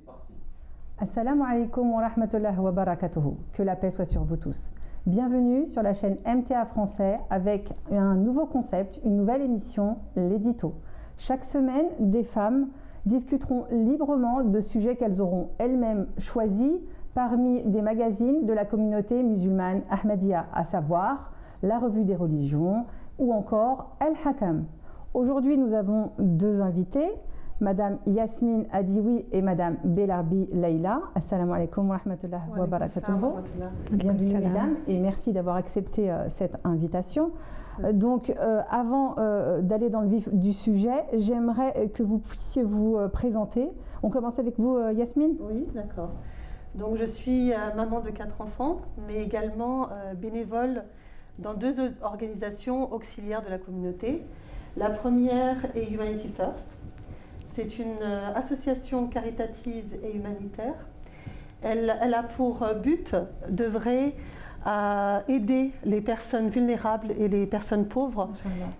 parti. Assalamu alaikum wa rahmatullahi wa barakatuhu. Que la paix soit sur vous tous. Bienvenue sur la chaîne MTA Français avec un nouveau concept, une nouvelle émission, l'édito. Chaque semaine, des femmes discuteront librement de sujets qu'elles auront elles-mêmes choisis parmi des magazines de la communauté musulmane Ahmadiyya, à savoir la Revue des religions ou encore Al-Hakam. Aujourd'hui, nous avons deux invités, Madame Yasmine Adioui et Madame Belarbi Leila. Assalamu alaikum wa rahmatullahi wa barakatuhu. Bienvenue mesdames et merci d'avoir accepté cette invitation. Donc avant d'aller dans le vif du sujet, j'aimerais que vous puissiez vous présenter. On commence avec vous Yasmine. Oui, d'accord. Donc je suis maman de 4 enfants, mais également bénévole dans 2 organisations auxiliaires de la communauté. La première est Humanity First. C'est une association caritative et humanitaire. Elle a pour but d'œuvrer à aider les personnes vulnérables et les personnes pauvres,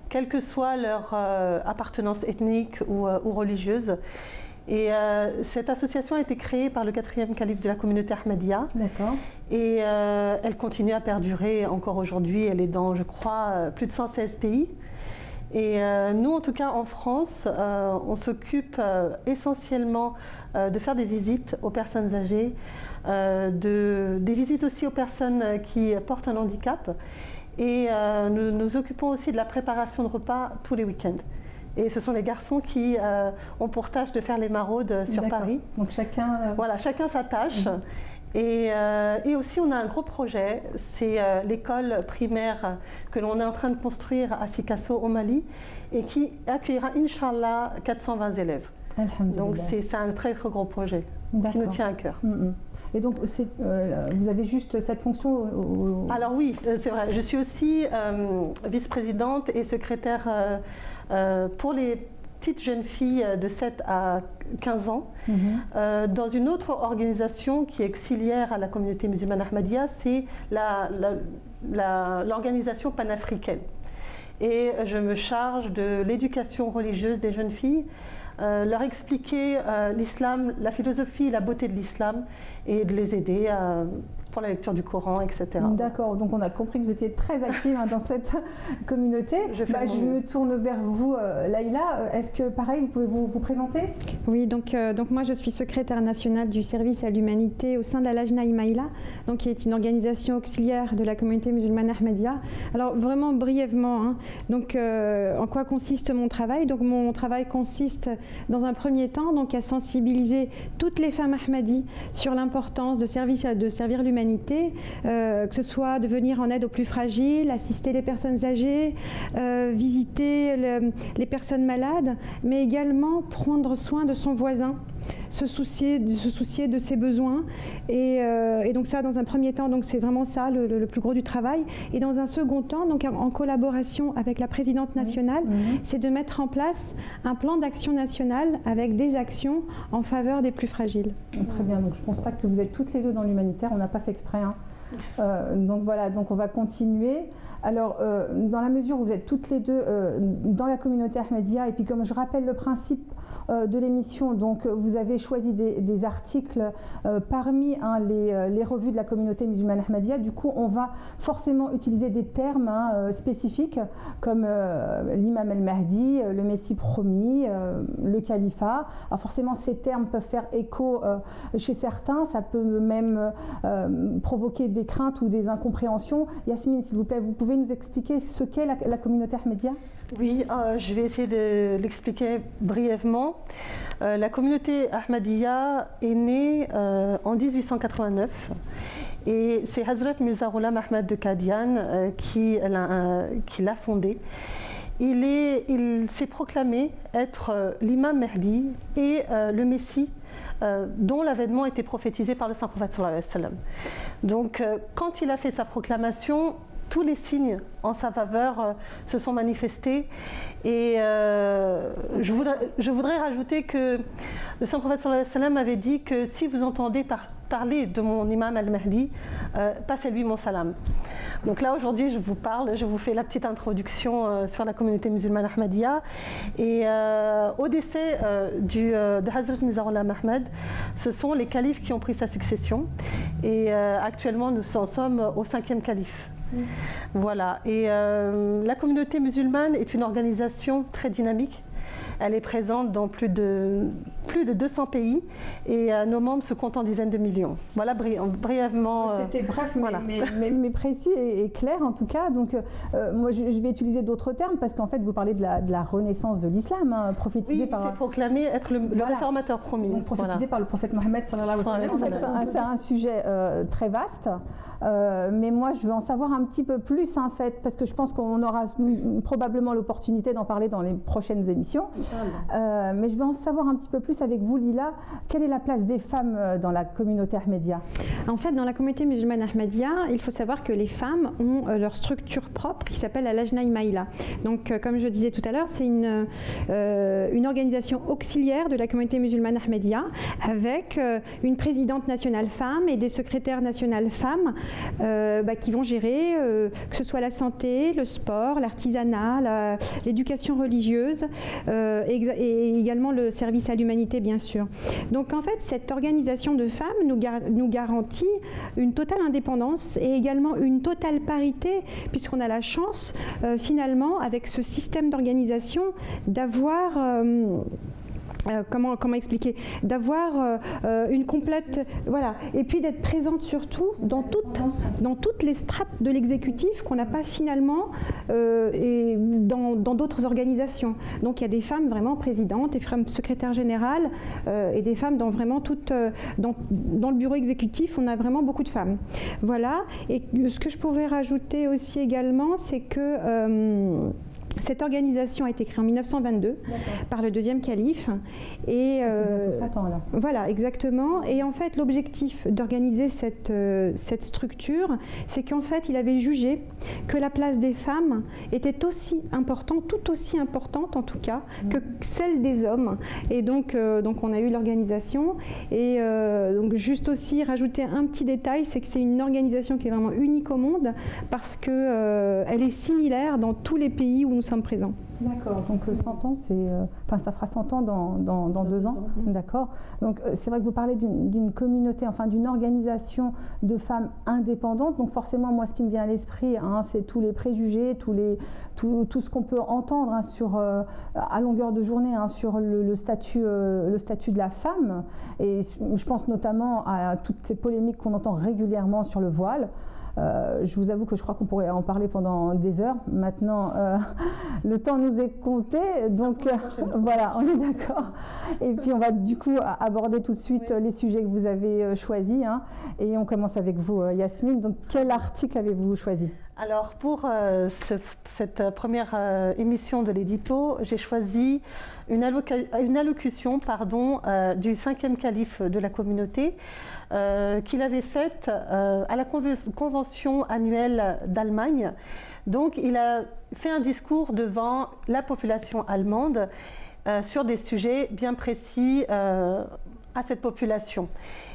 quelle que soit leur appartenance ethnique ou religieuse. Et cette association a été créée par le 4e calife de la communauté Ahmadiyya. D'accord. Et elle continue à perdurer encore aujourd'hui. Elle est dans, je crois, plus de 116 pays. Et nous, en tout cas en France, on s'occupe essentiellement de faire des visites aux personnes âgées, des visites aussi aux personnes qui portent un handicap. Et nous nous occupons aussi de la préparation de repas tous les week-ends. Et ce sont les garçons qui ont pour tâche de faire les maraudes sur Paris. Donc chacun... Voilà, chacun sa tâche. Et aussi, on a un gros projet, c'est l'école primaire que l'on est en train de construire à Sikasso, au Mali, et qui accueillera, Inch'Allah, 420 élèves. Donc c'est un très, très gros projet qui nous tient à cœur. Et donc, vous avez juste cette fonction Alors oui, c'est vrai. Je suis aussi vice-présidente et secrétaire pour les petites jeunes filles de 7 à 15 ans, dans une autre organisation qui est auxiliaire à la communauté musulmane Ahmadiyya, c'est l'organisation panafricaine. Et je me charge de l'éducation religieuse des jeunes filles, leur expliquer l'islam, la philosophie, la beauté de l'islam et de les aider pour la lecture du Coran, etc. D'accord, donc on a compris que vous étiez très active dans cette communauté. Je me tourne vers vous, Laïla. Est-ce que, pareil, vous pouvez vous présenter? Oui, donc moi je suis secrétaire nationale du service à l'humanité au sein de la Lajna Imaïla, donc qui est une organisation auxiliaire de la communauté musulmane Ahmadiyya. Alors vraiment brièvement, donc en quoi consiste mon travail? Donc mon travail consiste dans un premier temps donc à sensibiliser toutes les femmes Ahmadis sur l'importance de servir l'humanité, que ce soit de venir en aide aux plus fragiles, assister les personnes âgées, visiter les personnes malades, mais également prendre soin de son voisin, se soucier de ses besoins. Et donc ça, dans un premier temps, donc c'est vraiment ça le plus gros du travail. Et dans un second temps, donc en collaboration avec la présidente nationale, c'est de mettre en place un plan d'action national avec des actions en faveur des plus fragiles. Très bien, donc je constate que vous êtes toutes les deux dans l'humanitaire, on n'a pas fait exprès. Donc voilà, donc on va continuer. Alors, dans la mesure où vous êtes toutes les deux dans la communauté Ahmadiyya, et puis comme je rappelle le principe de l'émission, donc vous avez choisi des articles parmi les revues de la communauté musulmane Ahmadiyya. Du coup, on va forcément utiliser des termes spécifiques comme l'imam al-Mahdi, le Messie promis, le califat. Alors forcément, ces termes peuvent faire écho chez certains, ça peut même provoquer des craintes ou des incompréhensions. Yasmine, s'il vous plaît, vous pouvez nous expliquer ce qu'est la communauté Ahmadiyya? Oui, je vais essayer de l'expliquer brièvement. La communauté Ahmadiyya est née en 1889 et c'est Hazrat Mirza Ghulam Ahmad de Qadian qui l'a fondée. Il s'est proclamé être l'imam Mahdi et le Messie dont l'avènement était prophétisé par le saint prophète sallallahu alayhi wa sallam. Donc quand il a fait sa proclamation, tous les signes en sa faveur se sont manifestés et je voudrais rajouter que le saint prophète sallallahu alayhi wa sallam avait dit que si vous entendez parler de mon imam al-Mahdi, passez-lui mon salam. Donc là, aujourd'hui, je vous fais la petite introduction sur la communauté musulmane Ahmadiyya. Et au décès de Hazrat Mirza Ghulam Ahmad, ce sont les califes qui ont pris sa succession. Et actuellement, nous en sommes au 5e calife. Voilà. Et la communauté musulmane est une organisation très dynamique. Elle est présente dans plus de 200 pays et nos membres se comptent en dizaines de millions. Voilà brièvement. C'était bref, voilà. mais précis et clair en tout cas. Donc moi je vais utiliser d'autres termes parce qu'en fait vous parlez de la renaissance de l'islam, hein, prophétisé par... Oui, c'est proclamé être le réformateur promis. Donc, prophétisé par le prophète Mohammed sallallahu alayhi wa sallam. C'est un sujet très vaste. Mais moi, je veux en savoir un petit peu plus, en fait, parce que je pense qu'on aura probablement l'opportunité d'en parler dans les prochaines émissions. Mais je veux en savoir un petit peu plus avec vous, Lila. Quelle est la place des femmes dans la communauté Ahmadiyya? En fait, dans la communauté musulmane Ahmadiyya, il faut savoir que les femmes ont leur structure propre qui s'appelle la Lajna Imaïla. Donc, comme je disais tout à l'heure, c'est une organisation auxiliaire de la communauté musulmane Ahmadiyya avec une présidente nationale femme et des secrétaires nationales femmes qui vont gérer que ce soit la santé, le sport, l'artisanat, l'éducation religieuse et également le service à l'humanité, bien sûr. Donc en fait, cette organisation de femmes nous garantit une totale indépendance et également une totale parité, puisqu'on a la chance finalement avec ce système d'organisation d'avoir... comment expliquer, d'avoir une complète, voilà, et puis d'être présente surtout dans toutes les strates de l'exécutif qu'on n'a pas finalement et dans d'autres organisations. Donc il y a des femmes vraiment présidentes, des femmes secrétaires générales et des femmes dans vraiment dans le bureau exécutif, on a vraiment beaucoup de femmes. Voilà, et ce que je pourrais rajouter aussi également, c'est que cette organisation a été créée en 1922 par le deuxième calife. Et, 100 ans là. Voilà, exactement. Et en fait, l'objectif d'organiser cette structure, c'est qu'en fait, il avait jugé que la place des femmes était aussi importante, tout aussi importante en tout cas, que celle des hommes. Et donc on a eu l'organisation. Et donc juste aussi rajouter un petit détail, c'est que c'est une organisation qui est vraiment unique au monde parce qu'elle est similaire dans tous les pays où nous sommes présents. D'accord, donc 100 ans, ça fera 100 ans dans 2 ans. D'accord. Donc c'est vrai que vous parlez d'une communauté, enfin d'une organisation de femmes indépendantes. Donc forcément, moi, ce qui me vient à l'esprit, hein, c'est tous les préjugés, tout ce qu'on peut entendre hein, à longueur de journée hein, sur le statut de la femme. Et je pense notamment à toutes ces polémiques qu'on entend régulièrement sur le voile. Je vous avoue que je crois qu'on pourrait en parler pendant des heures. Maintenant, le temps nous est compté, donc voilà, on est d'accord. Et puis on va du coup aborder tout de suite les sujets que vous avez choisis. Hein. Et on commence avec vous, Yasmine. Donc quel article avez-vous choisi ? Alors pour cette première émission de l'édito, j'ai choisi une allocution du 5e calife de la communauté qu'il avait faite à la convention annuelle d'Allemagne. Donc il a fait un discours devant la population allemande sur des sujets bien précis à cette population.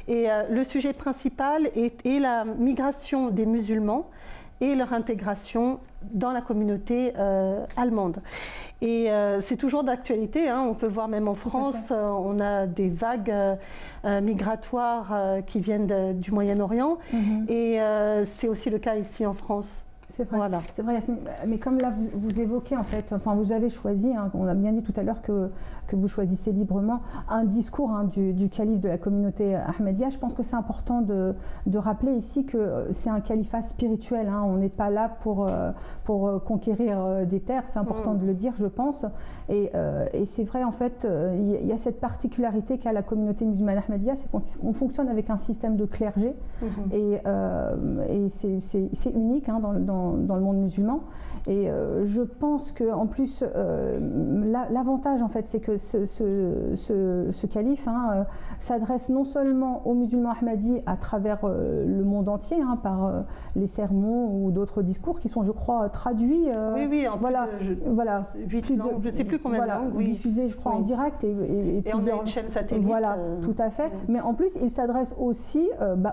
Et le sujet principal est la migration des musulmans et leur intégration dans la communauté allemande. Et c'est toujours d'actualité, hein. On peut voir même en France, on a des vagues migratoires qui viennent du Moyen-Orient, et c'est aussi le cas ici en France. C'est vrai, voilà. C'est vrai, Yasmine. Mais comme là vous évoquez en fait, enfin vous avez choisi, hein, on a bien dit tout à l'heure que vous choisissez librement un discours hein, du calife de la communauté Ahmadiyya. Je pense que c'est important de rappeler ici que c'est un califat spirituel. Hein, on n'est pas là pour conquérir des terres. C'est important de le dire, je pense. Et c'est vrai en fait, il y a cette particularité qu'a la communauté musulmane Ahmadiyya, c'est qu'on fonctionne avec un système de clergé et c'est unique hein, dans le monde musulman. Et je pense qu'en plus, l'avantage, en fait, c'est que ce calife s'adresse non seulement aux musulmans ahmadis à travers le monde entier, par les sermons ou d'autres discours qui sont, je crois, traduits. Oui, en voilà, voilà, 8 langues, je ne sais plus combien de langues. Oui. Diffusés, je crois, en direct. Et on a une chaîne satellite. Voilà, tout à fait. Mais en plus, il s'adresse aussi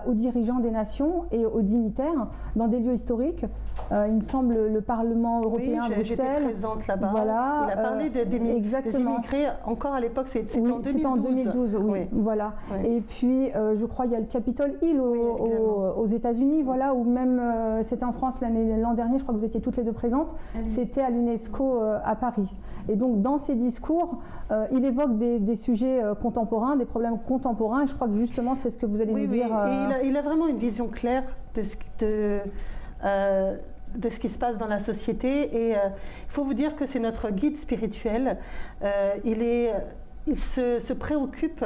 aux dirigeants des nations et aux dignitaires dans des lieux historiques. Il me semble le Parlement européen à Bruxelles. J'étais présente là-bas. Voilà, il a parlé des immigrés, encore à l'époque, c'était en 2012. C'était en 2012, oui. Voilà. Oui. Et puis, je crois, il y a le Capitol Hill aux États-Unis, voilà, ou même, c'était en France l'an dernier, je crois que vous étiez toutes les deux présentes, c'était à l'UNESCO à Paris. Et donc, dans ses discours, il évoque des sujets contemporains, des problèmes contemporains, et je crois que justement, c'est ce que vous allez nous dire. Et il a vraiment une vision claire de ce qui se passe dans la société. Et il faut vous dire que c'est notre guide spirituel. Il se préoccupe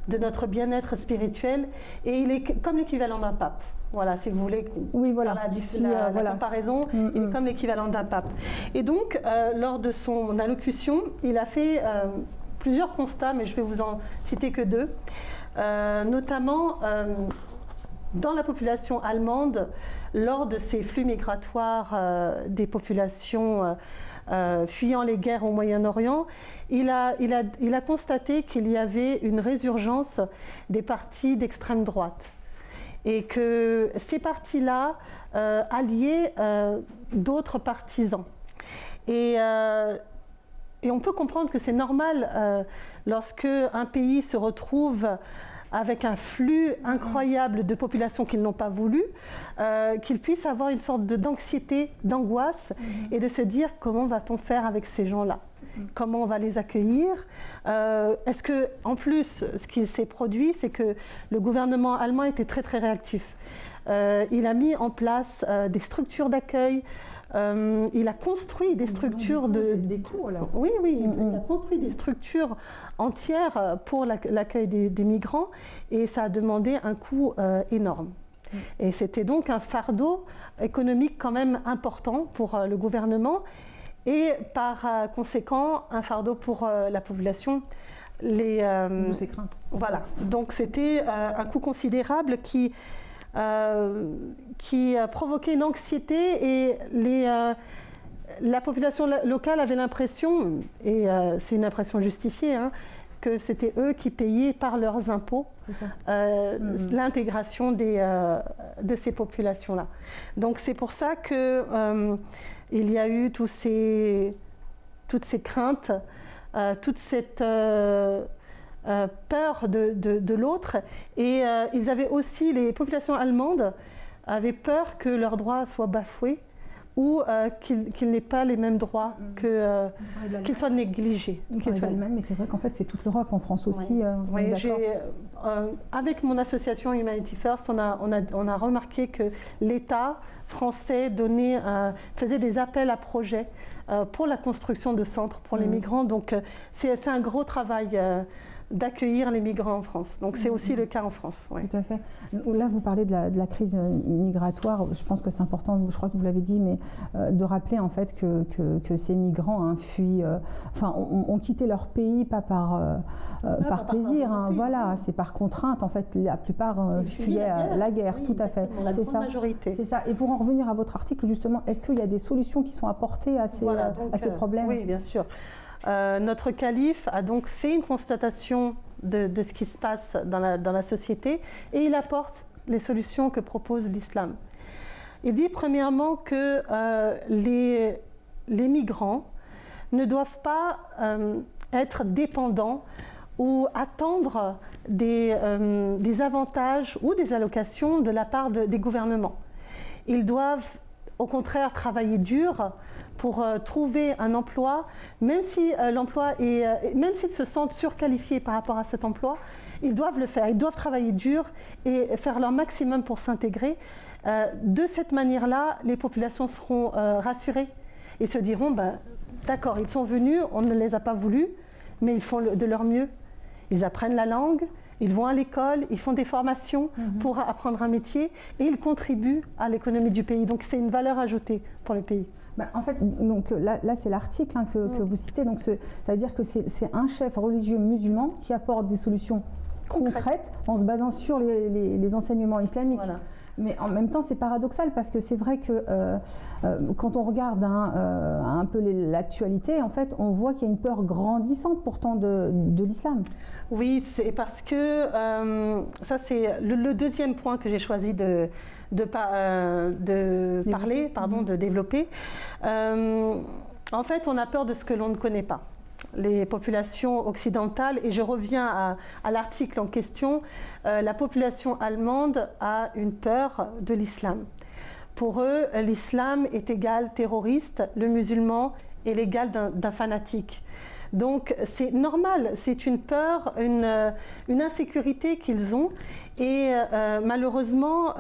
de notre bien-être spirituel et il est comme l'équivalent d'un pape. Voilà, si vous voulez faire la comparaison, il est comme l'équivalent d'un pape. Et donc, lors de son allocution, il a fait plusieurs constats, mais je vais vous en citer que 2. Notamment, dans la population allemande, lors de ces flux migratoires des populations fuyant les guerres au Moyen-Orient, il a constaté qu'il y avait une résurgence des partis d'extrême droite et que ces partis-là alliaient d'autres partisans. Et on peut comprendre que c'est normal lorsque un pays se retrouve avec un flux incroyable de populations qu'ils n'ont pas voulu, qu'ils puissent avoir une sorte d'anxiété, d'angoisse, et de se dire comment va-t-on faire avec ces gens-là ? Comment on va les accueillir ? Est-ce que, en plus, ce qui s'est produit, c'est que le gouvernement allemand était très très réactif. Il a mis en place des structures d'accueil. Il a construit des structures des cours, là. Oui, il a construit des structures entières pour l'accueil des migrants et ça a demandé un coût énorme. Et c'était donc un fardeau économique quand même important pour le gouvernement et par conséquent un fardeau pour la population. Ses craintes. Voilà, donc c'était un coût considérable qui provoquait une anxiété et la population locale avait l'impression, et c'est une impression justifiée, que c'était eux qui payaient par leurs impôts l'intégration de ces populations-là. Donc c'est pour ça qu'il y a eu toutes ces craintes, toute cette peur de l'autre. Et ils avaient aussi, les populations allemandes avaient peur que leurs droits soient bafoués ou qu'ils n'aient pas les mêmes droits, qu'ils soient négligés. Mais c'est vrai qu'en fait c'est toute l'Europe, en France aussi. Oui, avec mon association Humanity First, on a remarqué que l'État français faisait des appels à projets pour la construction de centres pour les migrants. Donc c'est un gros travail d'accueillir les migrants en France. Donc c'est aussi le cas en France. Ouais. Tout à fait. Là, vous parlez de la crise migratoire. Je pense que c'est important, je crois que vous l'avez dit, mais de rappeler en fait que ces migrants fuient, ont quitté leur pays pas par plaisir. Voilà, c'est par contrainte. En fait, la plupart fuyaient la guerre. Oui, tout à fait. La grande majorité. C'est ça. Et pour en revenir à votre article, justement, est-ce qu'il y a des solutions qui sont apportées à ces problèmes ? Oui, bien sûr. Notre calife a donc fait une constatation de ce qui se passe dans la société et il apporte les solutions que propose l'islam. Il dit premièrement que les migrants ne doivent pas être dépendants ou attendre des avantages ou des allocations de la part des gouvernements. Ils doivent au contraire travailler dur pour trouver un emploi, même si même s'ils se sentent surqualifiés par rapport à cet emploi, ils doivent le faire. Ils doivent travailler dur et faire leur maximum pour s'intégrer. De cette manière-là, les populations seront rassurées et se diront d'accord, ils sont venus, on ne les a pas voulus, mais ils font de leur mieux. Ils apprennent la langue, Ils vont à l'école, ils font des formations pour apprendre un métier et ils contribuent à l'économie du pays. Donc c'est une valeur ajoutée pour le pays. En fait, donc, là c'est l'article que vous citez. Donc, ça veut dire que c'est un chef religieux musulman qui apporte des solutions concrètes en se basant sur les enseignements islamiques. Voilà. Mais en même temps, c'est paradoxal parce que c'est vrai que quand on regarde un peu l'actualité, en fait, on voit qu'il y a une peur grandissante pourtant de l'islam. Oui, c'est parce que ça, c'est le deuxième point que j'ai choisi de développer. En fait, on a peur de ce que l'on ne connaît pas. Les populations occidentales, et je reviens à l'article en question, la population allemande a une peur de l'islam. Pour eux, l'islam est égal terroriste, le musulman est l'égal d'un fanatique. Donc c'est normal, c'est une peur, une insécurité qu'ils ont, et malheureusement,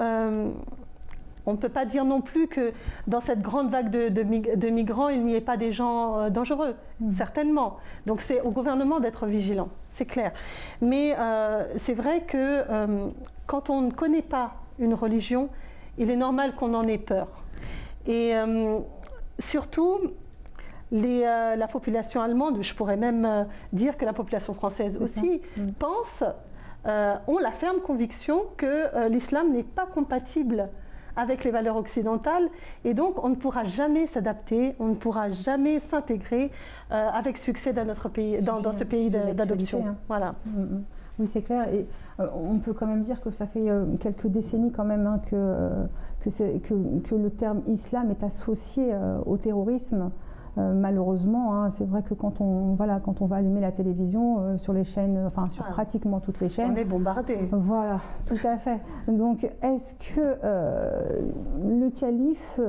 on ne peut pas dire non plus que dans cette grande vague de migrants, il n'y ait pas des gens dangereux, certainement. Donc c'est au gouvernement d'être vigilant, c'est clair. Mais c'est vrai que quand on ne connaît pas une religion, il est normal qu'on en ait peur. Et surtout, la population allemande, je pourrais même dire que la population française aussi, ont la ferme conviction que l'islam n'est pas compatible avec les valeurs occidentales, et donc on ne pourra jamais s'adapter, on ne pourra jamais s'intégrer avec succès dans notre pays, dans ce pays d'adoption. Voilà. Oui, c'est clair. Et on peut quand même dire que ça fait quelques décennies quand même que le terme islam est associé au terrorisme. Malheureusement, c'est vrai que quand on va allumer la télévision sur les chaînes, sur pratiquement toutes les chaînes, on est bombardé. Voilà, tout à fait. Donc, est-ce que le calife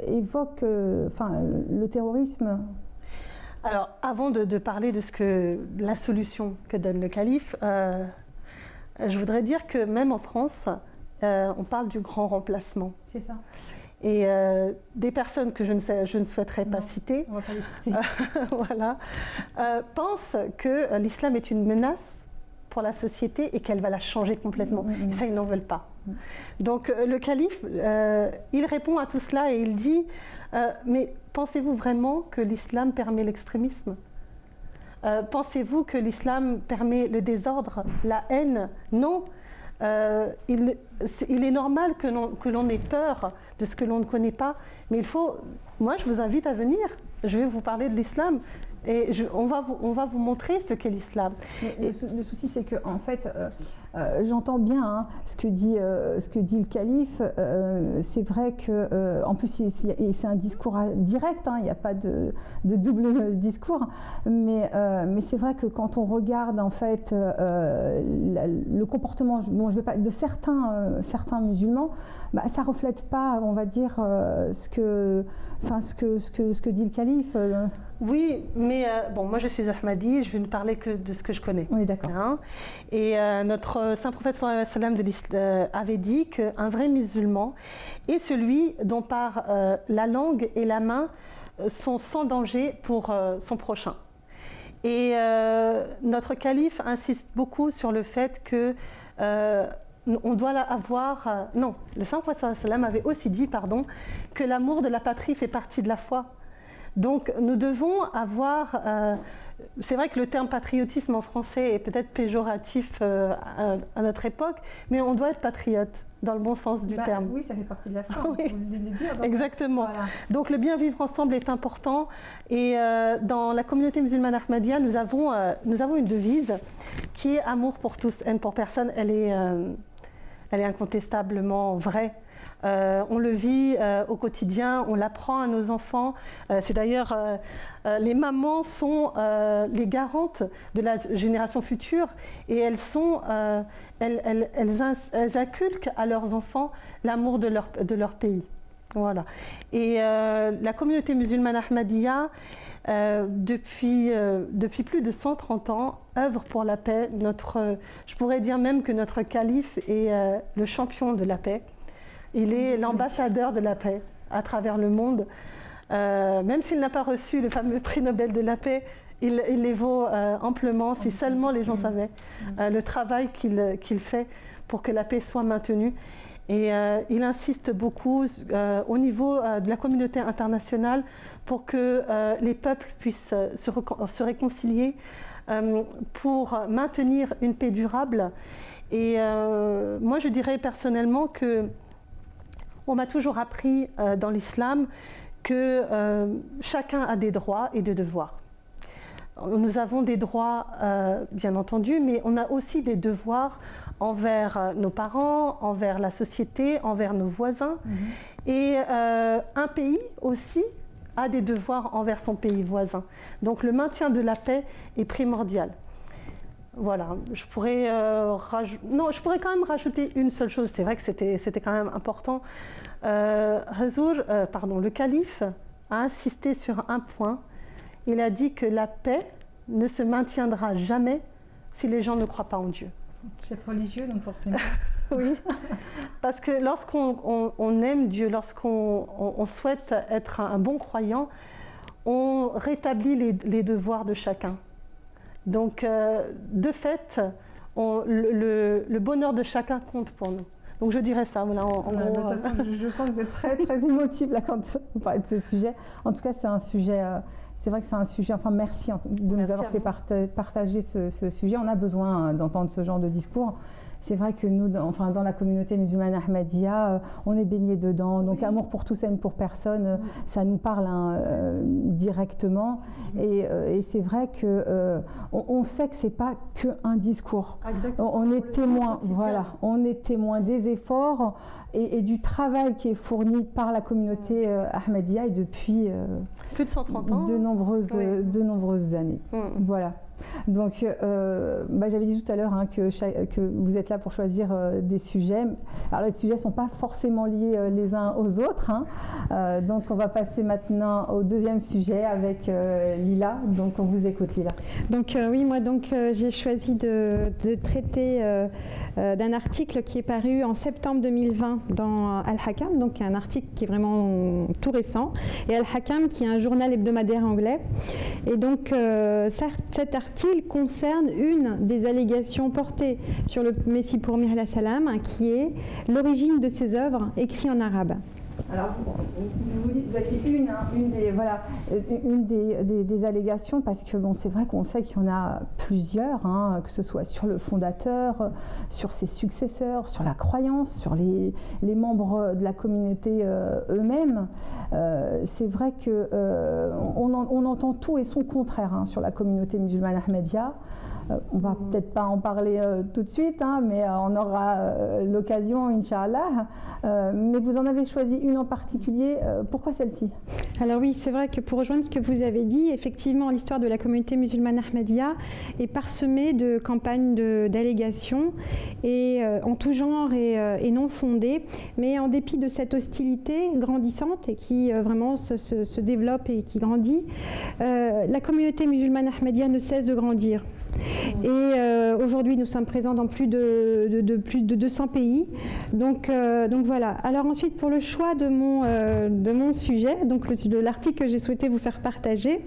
évoque le terrorisme ? Alors, avant de parler de la solution que donne le calife, je voudrais dire que même en France, on parle du grand remplacement. C'est ça. Et des personnes que je ne souhaiterais pas citer, on va pas les citer. voilà, pensent que l'islam est une menace pour la société et qu'elle va la changer complètement. Et ça, ils n'en veulent pas. Donc le calife, il répond à tout cela et il dit mais pensez-vous vraiment que l'islam permet l'extrémisme ? Pensez-vous que l'islam permet le désordre, la haine ? Non. Il est normal que l'on ait peur de ce que l'on ne connaît pas, mais moi je vous invite à venir, je vais vous parler de l'islam et on va vous montrer ce qu'est l'islam. Le souci c'est que en fait, j'entends bien ce que dit le calife, c'est vrai que en plus c'est un discours direct, il n'y a pas de double discours, mais c'est vrai que quand on regarde en fait le comportement, je vais pas, de certains musulmans, ça reflète pas, on va dire, ce que dit le calife. Oui, mais moi je suis Ahmadi, je vais ne parler que de ce que je connais. On est d'accord. Et notre saint prophète sallallahu alayhi wa sallam avait dit qu'un vrai musulman est celui dont par la langue et la main sont sans danger pour son prochain. Et notre calife insiste beaucoup sur le fait que on doit avoir... non, le saint prophète sallallahu alayhi wa sallam avait aussi dit, que l'amour de la patrie fait partie de la foi. Donc nous devons avoir... c'est vrai que le terme patriotisme en français est peut-être péjoratif à notre époque, mais on doit être patriote dans le bon sens du terme. Oui, ça fait partie de la foi. Oui, exactement. Voilà. Donc le bien vivre ensemble est important. Et dans la communauté musulmane Ahmadiyya, nous avons une devise qui est amour pour tous, haine pour personne. Elle est incontestablement vraie. On le vit au quotidien, on l'apprend à nos enfants. C'est d'ailleurs, les mamans sont les garantes de la génération future et elles inculquent à leurs enfants l'amour de leur pays. Voilà. Et la communauté musulmane Ahmadiyya, depuis plus de 130 ans, œuvre pour la paix. Je pourrais dire même que notre calife est le champion de la paix. Il est l'ambassadeur de la paix à travers le monde. même s'il n'a pas reçu le fameux prix Nobel de la paix, il les vaut amplement si seulement les gens savaient le travail qu'il fait pour que la paix soit maintenue. Et il insiste beaucoup au niveau de la communauté internationale pour que les peuples puissent se réconcilier pour maintenir une paix durable. Et moi, je dirais personnellement qu'on m'a toujours appris dans l'islam que chacun a des droits et des devoirs. Nous avons des droits, bien entendu, mais on a aussi des devoirs envers nos parents, envers la société, envers nos voisins. Et un pays aussi a des devoirs envers son pays voisin. Donc le maintien de la paix est primordial. Voilà, je pourrais quand même rajouter une seule chose. C'est vrai que c'était quand même important. Le calife a insisté sur un point. Il a dit que la paix ne se maintiendra jamais si les gens ne croient pas en Dieu. Chef religieux, donc forcément. Oui, parce que lorsqu'on aime Dieu, lorsqu'on souhaite être un bon croyant, on rétablit les devoirs de chacun. Donc, de fait, le bonheur de chacun compte pour nous. Donc, je dirais ça. Voilà, de toute façon, je sens que vous êtes très, très émotive là, quand vous parlez de ce sujet. En tout cas, c'est un sujet... C'est vrai que c'est un sujet, enfin merci de nous avoir fait partager ce sujet. On a besoin d'entendre ce genre de discours. C'est vrai que nous, dans la communauté musulmane Ahmadiyya, on est baigné dedans. Donc amour pour tous, haine pour personne, ça nous parle directement. Et c'est vrai qu'on sait que ce n'est pas qu'un discours. Exactement. On est témoin, voilà, on est témoin des efforts et du travail qui est fourni par la communauté Ahmadiyya et depuis plus de 130 ans, de nombreuses années. Voilà. Donc, j'avais dit tout à l'heure que vous êtes là pour choisir des sujets. Alors, les sujets ne sont pas forcément liés les uns aux autres. Donc, on va passer maintenant au deuxième sujet avec Lila. Donc, on vous écoute, Lila. Donc, oui, moi, j'ai choisi de traiter d'un article qui est paru en septembre 2020 dans Al-Hakam, donc un article qui est vraiment tout récent. Et Al-Hakam, qui est un journal hebdomadaire anglais. Et donc, cet article concerne une des allégations portées sur le Messie Pourmi alayhi salam, qui est l'origine de ses œuvres écrites en arabe. Alors, vous avez dit une des allégations, parce que c'est vrai qu'on sait qu'il y en a plusieurs, que ce soit sur le fondateur, sur ses successeurs, sur la croyance, sur les membres de la communauté eux-mêmes. C'est vrai qu'on entend tout et son contraire sur la communauté musulmane Ahmadiyya. On va peut-être pas en parler tout de suite, mais on aura l'occasion, Inch'Allah. Mais vous en avez choisi une en particulier. Pourquoi celle-ci? Alors oui, c'est vrai que pour rejoindre ce que vous avez dit, effectivement, l'histoire de la communauté musulmane Ahmadiyya est parsemée de campagnes d'allégations et en tout genre et non fondées. Mais en dépit de cette hostilité grandissante et qui vraiment se développe et qui grandit, la communauté musulmane Ahmadiyya ne cesse de grandir. Et aujourd'hui, nous sommes présents dans plus de 200 pays. Donc voilà. Alors ensuite, pour le choix de mon sujet, donc de l'article que j'ai souhaité vous faire partager.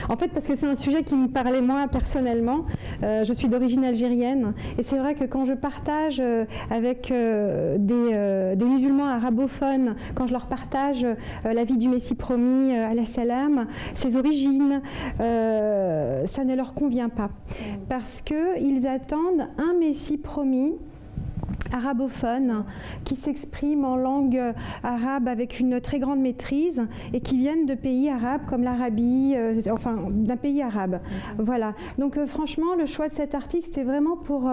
En fait, parce que c'est un sujet qui me parlait moi personnellement. Je suis d'origine algérienne et c'est vrai que quand je partage avec des musulmans arabophones, quand je leur partage la vie du Messie promis, alayhi salam, ses origines, ça ne leur convient pas. Parce qu'ils attendent un Messie promis arabophone qui s'expriment en langue arabe avec une très grande maîtrise et qui viennent de pays arabes comme l'Arabie, enfin d'un pays arabe. Voilà. Donc franchement, le choix de cet article, c'était vraiment pour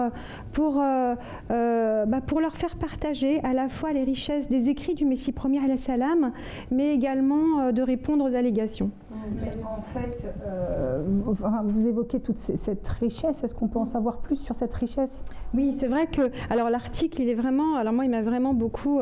leur faire partager à la fois les richesses des écrits du Messie premier alayhi salam, mais également de répondre aux allégations. En fait, vous évoquez toute cette richesse. Est-ce qu'on peut en savoir plus sur cette richesse? Oui, c'est vrai que alors l'article, il est vraiment, alors moi, il m'a vraiment beaucoup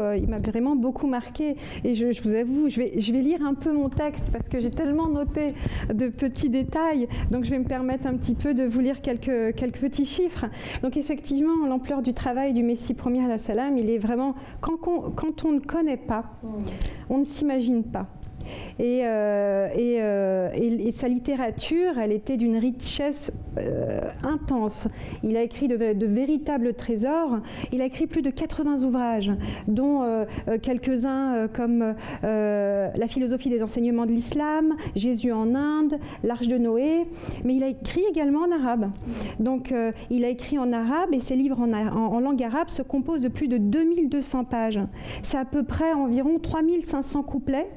marqué. Et je vous avoue, je vais lire un peu mon texte parce que j'ai tellement noté de petits détails. Donc, je vais me permettre un petit peu de vous lire quelques petits chiffres. Donc, effectivement, l'ampleur du travail du Messie premier alayhi salam, il est vraiment quand on ne connaît pas, on ne s'imagine pas. Et sa littérature, elle était d'une richesse intense. Il a écrit de véritables trésors. Il a écrit plus de 80 ouvrages, dont quelques-uns comme La philosophie des enseignements de l'islam, Jésus en Inde, l'Arche de Noé. Mais il a écrit également en arabe. Donc il a écrit en arabe et ses livres en langue arabe se composent de plus de 2200 pages. C'est à peu près environ 3500 couplets.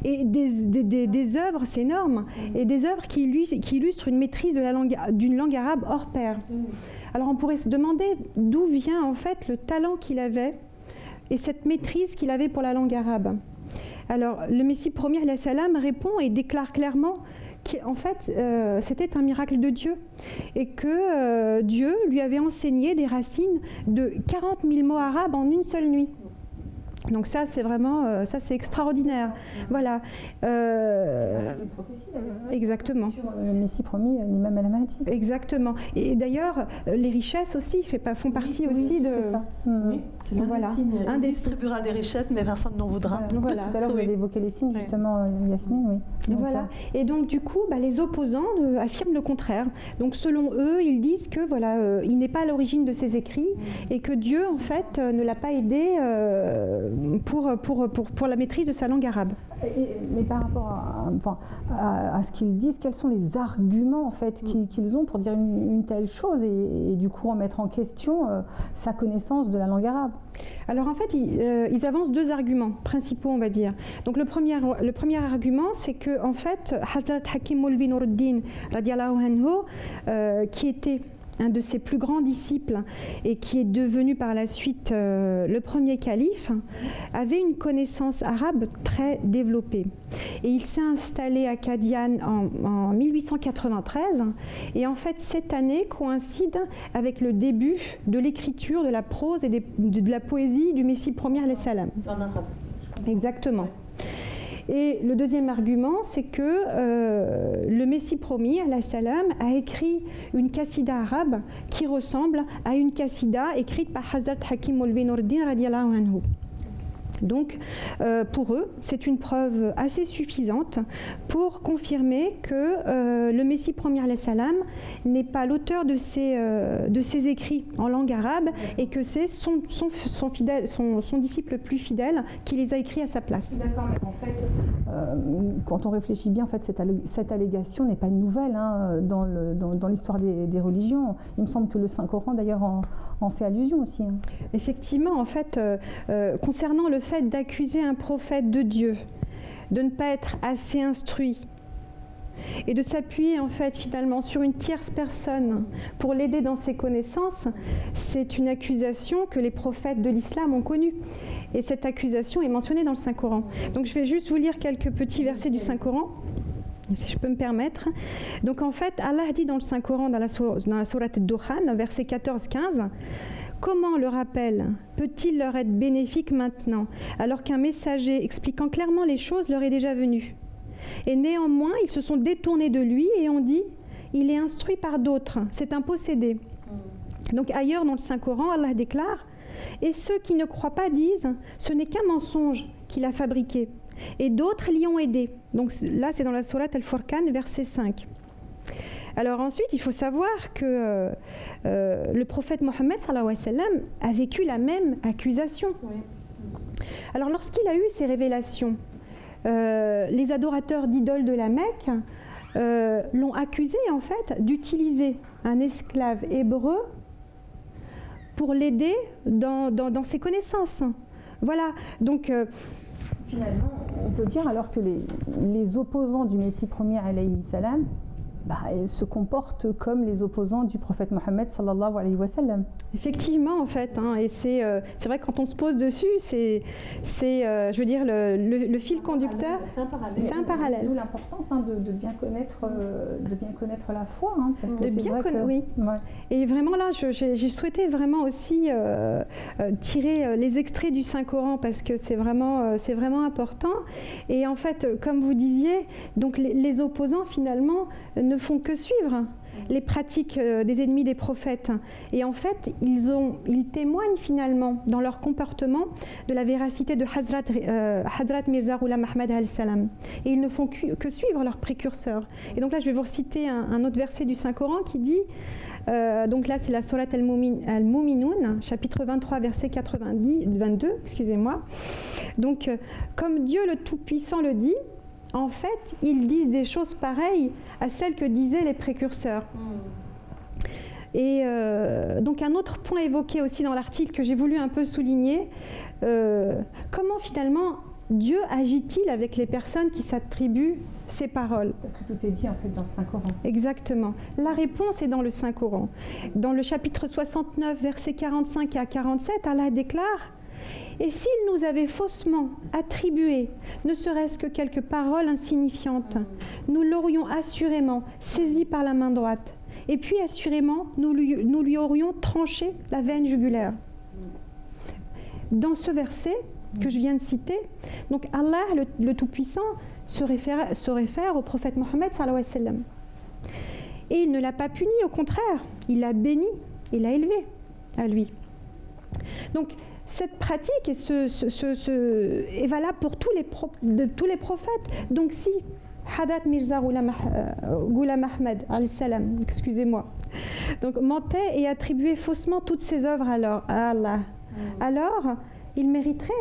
Et des œuvres, c'est énorme, et des œuvres qui illustrent une maîtrise d'une langue arabe hors pair. Alors on pourrait se demander d'où vient en fait le talent qu'il avait et cette maîtrise qu'il avait pour la langue arabe. Alors le Messie premier alayhi salam répond et déclare clairement qu'en fait c'était un miracle de Dieu et que Dieu lui avait enseigné des racines de 40 000 mots arabes en une seule nuit. Donc ça, c'est vraiment, ça c'est extraordinaire. Voilà. Une prophétie, exactement. Sur le Messie promis, l'imam al-Mahdi. Exactement. Et d'ailleurs, les richesses aussi font partie aussi de... C'est ça. Oui, c'est l'un voilà. des signes. Un Il des distribuera des richesses, mais personne n'en voudra. Voilà. Tout à l'heure, vous avez évoqué les signes, justement, Yasmine, oui. Donc, voilà. Et donc, du coup, les opposants affirment le contraire. Donc, selon eux, ils disent que voilà, il n'est pas à l'origine de ses écrits et que Dieu, en fait, ne l'a pas aidé pour la maîtrise de sa langue arabe. Mais par rapport à ce qu'ils disent, quels sont les arguments en fait qu'ils ont pour dire une telle chose et du coup remettre en question sa connaissance de la langue arabe? Alors en fait, ils avancent deux arguments principaux, on va dire. Donc le premier argument, c'est que en fait, Hazrat Hakim Maulvi Nuruddin radiallahu anhu, qui était un de ses plus grands disciples et qui est devenu par la suite le premier calife, avait une connaissance arabe très développée. Et il s'est installé à Qadian en 1893 et en fait cette année coïncide avec le début de l'écriture de la prose et de la poésie du Messie premier alayhi salam. En arabe. Exactement. Et le deuxième argument, c'est que le Messie promis, alayhi salam, a écrit une qassida arabe qui ressemble à une qassida écrite par Hazrat Hakim Maulvi Nuruddin radiallahu anhu. Donc, pour eux, c'est une preuve assez suffisante pour confirmer que le Messie premier alayhi salam n'est pas l'auteur de ses écrits en langue arabe et que c'est son disciple le plus fidèle qui les a écrits à sa place. D'accord, mais en fait, quand on réfléchit bien, en fait, cette allégation n'est pas nouvelle dans l'histoire des religions. Il me semble que le Saint-Coran, d'ailleurs, en fait allusion aussi. Hein. Effectivement, en fait, concernant le fait d'accuser un prophète de Dieu de ne pas être assez instruit et de s'appuyer en fait finalement sur une tierce personne pour l'aider dans ses connaissances, c'est une accusation que les prophètes de l'islam ont connue. Et cette accusation est mentionnée dans le Saint-Coran. Donc je vais juste vous lire quelques petits versets du Saint-Coran, si je peux me permettre. Donc en fait, Allah dit dans le Saint-Coran, dans la sourate Dukhan, verset 14-15, comment le rappel peut-il leur être bénéfique maintenant, alors qu'un messager expliquant clairement les choses leur est déjà venu? Et néanmoins, ils se sont détournés de lui et ont dit, il est instruit par d'autres, c'est un possédé. Donc ailleurs dans le Saint-Coran, Allah déclare, et ceux qui ne croient pas disent, ce n'est qu'un mensonge qu'il a fabriqué. Et d'autres l'y ont aidé. Donc là, c'est dans la sourate Al-Furqan, verset 5. Alors ensuite, il faut savoir que le prophète Mohammed sallallahu alayhi wa sallam a vécu la même accusation. Oui. Alors lorsqu'il a eu ces révélations, les adorateurs d'idoles de la Mecque l'ont accusé en fait d'utiliser un esclave hébreu pour l'aider dans ses connaissances. Voilà, donc... Finalement, on peut dire alors que les opposants du Messie premier alayhi salam se comportent comme les opposants du prophète Mohammed sallallahu alayhi wa sallam. Effectivement, en fait, et c'est vrai que quand on se pose dessus, c'est je veux dire, le fil conducteur. C'est un parallèle. D'où l'importance de bien connaître la foi, parce que de c'est bien vrai connaître, oui. Ouais. Et vraiment là, j'ai souhaité vraiment aussi tirer les extraits du Saint-Coran parce que c'est vraiment important. Et en fait, comme vous disiez, donc les opposants finalement ne ne font que suivre les pratiques des ennemis des prophètes. Et en fait, ils témoignent finalement dans leur comportement de la véracité de Hazrat Mirza Ghulam Ahmad al-Salam. Et ils ne font que suivre leurs précurseurs. Et donc là, je vais vous reciter un autre verset du Saint-Coran qui dit, donc là c'est la Surat al-Mu'minun, chapitre 23, verset 22, excusez-moi. Donc, comme Dieu le Tout-Puissant le dit, en fait, ils disent des choses pareilles à celles que disaient les précurseurs. Et donc un autre point évoqué aussi dans l'article que j'ai voulu un peu souligner, comment finalement Dieu agit-il avec les personnes qui s'attribuent ces paroles? Parce que tout est dit en fait dans le Saint-Coran. Exactement. La réponse est dans le Saint-Coran. Dans le chapitre 69, versets 45 à 47, Allah déclare: et s'il nous avait faussement attribué ne serait-ce que quelques paroles insignifiantes, nous l'aurions assurément saisi par la main droite. Et puis assurément, nous lui aurions tranché la veine jugulaire. Dans ce verset que je viens de citer, donc Allah, le Tout-Puissant, se réfère au prophète Mohammed sallallahu alayhi wa sallam. Et il ne l'a pas puni, au contraire, il l'a béni, il l'a élevé à lui. Donc, cette pratique est valable pour tous les prophètes. Donc si Hazrat Mirza Ghulam Ahmad al-Salam, excusez-moi, donc mentait et attribuait faussement toutes ses œuvres à Allah, alors il mériterait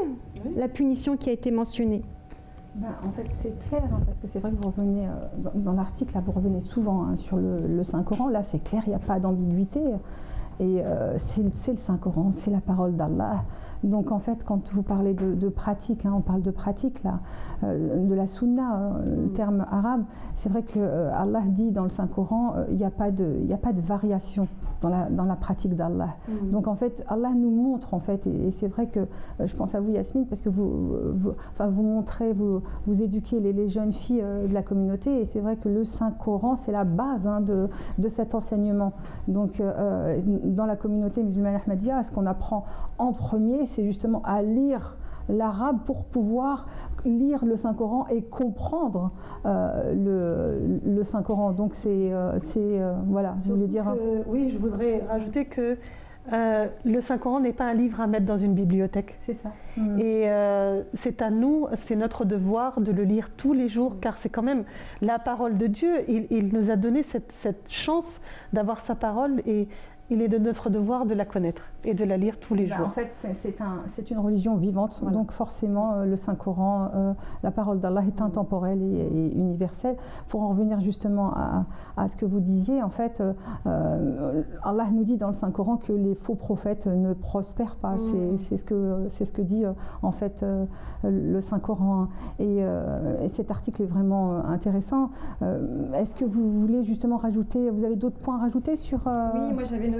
la punition qui a été mentionnée. En fait, c'est clair, hein, parce que c'est vrai que vous revenez, dans l'article, là, vous revenez souvent hein, sur le Saint-Coran. Là, c'est clair, il n'y a pas d'ambiguïté. Et c'est le Saint-Coran, c'est la parole d'Allah. Donc en fait, quand vous parlez de pratique, hein, on parle de pratique là, de la sunna, le terme arabe, c'est vrai que Allah dit dans le Saint-Coran, il n'y a pas de variation dans la pratique d'Allah. Donc en fait, Allah nous montre en fait, et c'est vrai que je pense à vous Yasmine, parce que vous montrez, vous éduquez les jeunes filles de la communauté, et c'est vrai que le Saint-Coran, c'est la base hein, de cet enseignement. Donc dans la communauté musulmane ahmadiyya, ce qu'on apprend en premier, c'est justement à lire l'arabe pour pouvoir lire le Saint-Coran et comprendre le Saint-Coran. Donc voilà, je voulais dire... oui, je voudrais rajouter que le Saint-Coran n'est pas un livre à mettre dans une bibliothèque. C'est ça. Et c'est à nous, c'est notre devoir de le lire tous les jours, car c'est quand même la parole de Dieu. Il nous a donné cette chance d'avoir sa parole, et il est de notre devoir de la connaître et de la lire tous les jours. En fait, c'est une religion vivante, voilà. Donc forcément, le Saint-Coran, la parole d'Allah est intemporelle et universelle. Pour en revenir justement à ce que vous disiez, en fait, Allah nous dit dans le Saint-Coran que les faux prophètes ne prospèrent pas. C'est ce que dit en fait le Saint-Coran. Et cet article est vraiment intéressant. Est-ce que vous voulez justement rajouter, vous avez d'autres points à rajouter sur... Oui, moi j'avais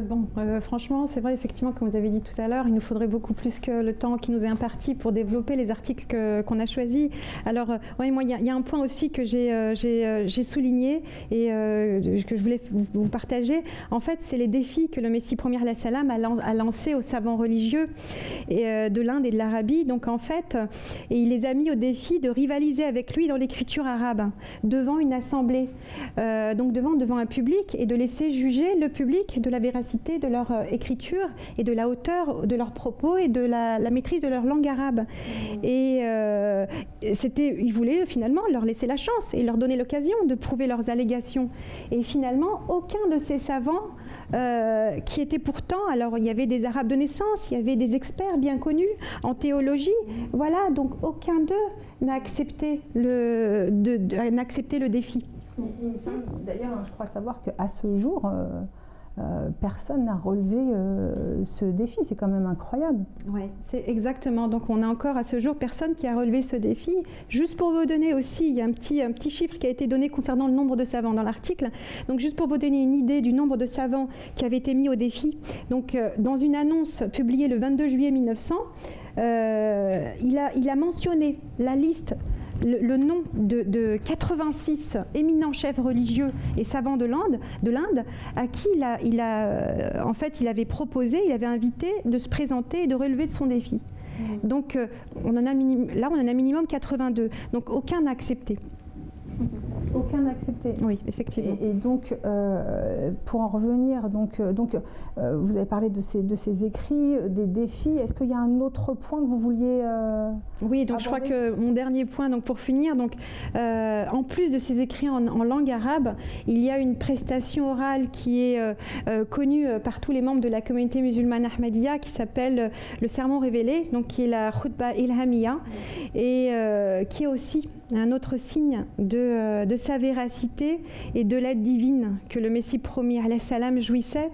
franchement, c'est vrai, effectivement, comme vous avez dit tout à l'heure, il nous faudrait beaucoup plus que le temps qui nous est imparti pour développer les articles qu'on a choisis. Alors, moi, il y a un point aussi que j'ai souligné et que je voulais vous partager. En fait, c'est les défis que le Messie premier alayhi salam a lancés aux savants religieux de l'Inde et de l'Arabie. Donc, en fait, et il les a mis au défi de rivaliser avec lui dans l'écriture arabe, devant une assemblée, donc devant un public, et de laisser juger le public de la véracité de leur écriture et de la hauteur de leurs propos et de la maîtrise de leur langue arabe. Et ils voulaient finalement leur laisser la chance et leur donner l'occasion de prouver leurs allégations. Et finalement, aucun de ces savants qui étaient pourtant, alors il y avait des arabes de naissance, il y avait des experts bien connus en théologie, voilà, donc aucun d'eux n'a accepté le défi. Il me semble, d'ailleurs, je crois savoir qu'à ce jour, personne n'a relevé ce défi. C'est quand même incroyable. Oui, c'est exactement. Donc on a encore à ce jour personne qui a relevé ce défi. Juste pour vous donner aussi, il y a un petit chiffre qui a été donné concernant le nombre de savants dans l'article. Donc juste pour vous donner une idée du nombre de savants qui avaient été mis au défi. Donc dans une annonce publiée le 22 juillet 1900, il a mentionné la liste, le nom de 86 éminents chefs religieux et savants de l'Inde, à qui il avait proposé, il avait invité de se présenter et de relever son défi. Donc on en a minimum 82, donc aucun n'a accepté. Aucun accepté. Oui, effectivement. Et donc, pour en revenir, vous avez parlé de ces écrits, des défis. Est-ce qu'il y a un autre point que vous vouliez Oui, donc je crois que mon dernier point, donc pour finir, donc, en plus de ces écrits en langue arabe, il y a une prestation orale qui est connue par tous les membres de la communauté musulmane Ahmadiyya qui s'appelle le Sermon révélé, donc qui est la Khutba Ilhamiyya, et qui est aussi un autre signe de sa véracité et de l'aide divine que le Messie promis alayhi salam jouissait.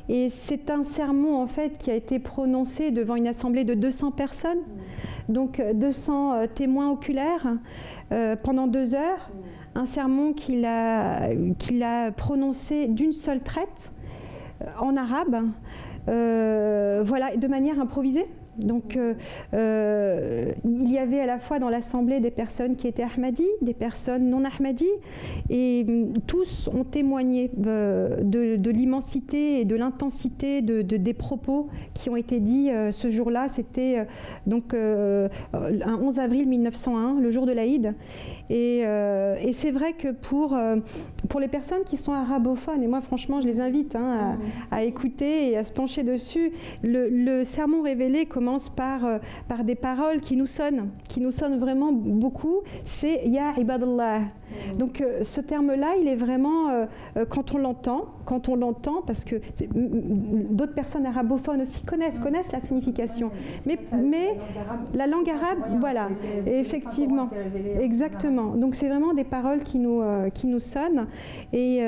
Et c'est un sermon en fait qui a été prononcé devant une assemblée de 200 personnes, donc 200 témoins oculaires pendant 2 heures. Un sermon qu'il a prononcé d'une seule traite en arabe, voilà, de manière improvisée. Donc il y avait à la fois dans l'assemblée des personnes qui étaient Ahmadis, des personnes non Ahmadis, et tous ont témoigné de l'immensité et de l'intensité des propos qui ont été dits ce jour-là. C'était donc un 11 avril 1901, le jour de l'Aïd. Et c'est vrai que pour les personnes qui sont arabophones, et moi franchement je les invite à écouter et à se pencher dessus, le sermon révélé commence par des paroles qui nous sonnent vraiment beaucoup, c'est Ya Ibadallah. Donc ce terme-là, il est vraiment, quand on l'entend, parce que d'autres personnes arabophones aussi connaissent la signification. Mais la langue arabe, voilà, effectivement, exactement. Donc c'est vraiment des paroles qui nous sonnent. Et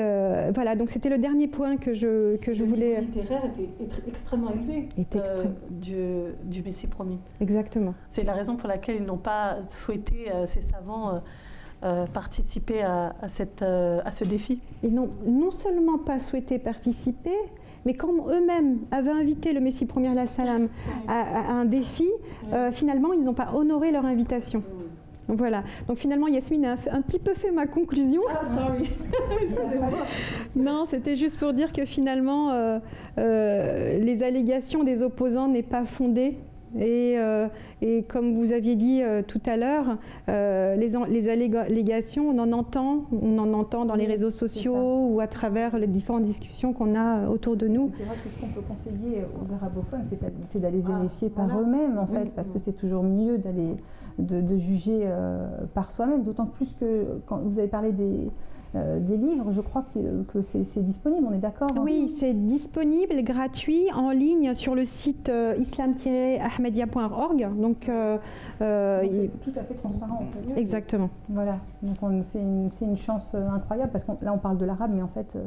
voilà, donc c'était le dernier point que je voulais. Le niveau littéraire était extrêmement élevé du Messie promis. Exactement. C'est la raison pour laquelle ils n'ont pas souhaité, ces savants, participer à ce défi. Ils n'ont non seulement pas souhaité participer, mais quand eux-mêmes avaient invité le Messie premier alayhi salam à un défi, finalement ils n'ont pas honoré leur invitation. Donc voilà. Donc finalement, Yasmine a un petit peu fait ma conclusion. Ah, sorry. Excusez-moi. Non, c'était juste pour dire que finalement, les allégations des opposants n'est pas fondées. Et comme vous aviez dit tout à l'heure, les allégations, on en entend dans les réseaux sociaux ou à travers les différentes discussions qu'on a autour de nous. C'est vrai que ce qu'on peut conseiller aux arabophones, c'est d'aller vérifier par eux-mêmes, en fait, parce que c'est toujours mieux de juger par soi-même, d'autant plus que quand vous avez parlé des livres, je crois que c'est disponible, on est d'accord? Oui, c'est disponible, gratuit, en ligne sur le site islam-ahmadiyya.org. Donc, c'est tout à fait transparent en fait. Exactement. Voilà, donc c'est une chance incroyable parce que là on parle de l'arabe, mais en fait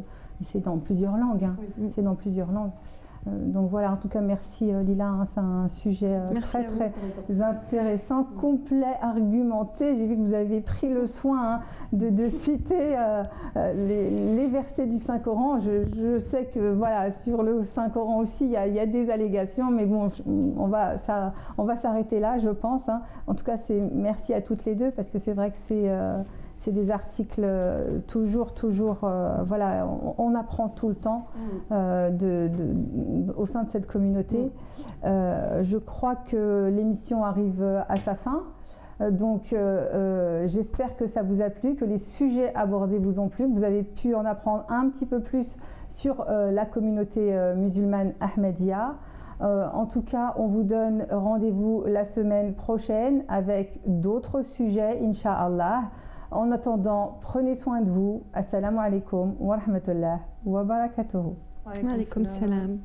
c'est dans plusieurs langues. Oui. C'est dans plusieurs langues. Donc voilà, en tout cas, merci Lila, c'est un sujet très intéressant, complet, argumenté. J'ai vu que vous avez pris le soin de citer les versets du Saint-Coran. Je sais que voilà, sur le Saint-Coran aussi, il y a des allégations, mais bon, on va s'arrêter là, je pense. En tout cas, merci à toutes les deux, parce que c'est vrai que c'est des articles toujours, voilà, on apprend tout le temps au sein de cette communauté. Je crois que l'émission arrive à sa fin. Donc j'espère que ça vous a plu, que les sujets abordés vous ont plu, que vous avez pu en apprendre un petit peu plus sur la communauté musulmane Ahmadiyya. En tout cas, on vous donne rendez-vous la semaine prochaine avec d'autres sujets, Inch'Allah. En attendant, prenez soin de vous. Assalamu alaikum wa rahmatullah wa barakatuhu. Wa alaikum salam.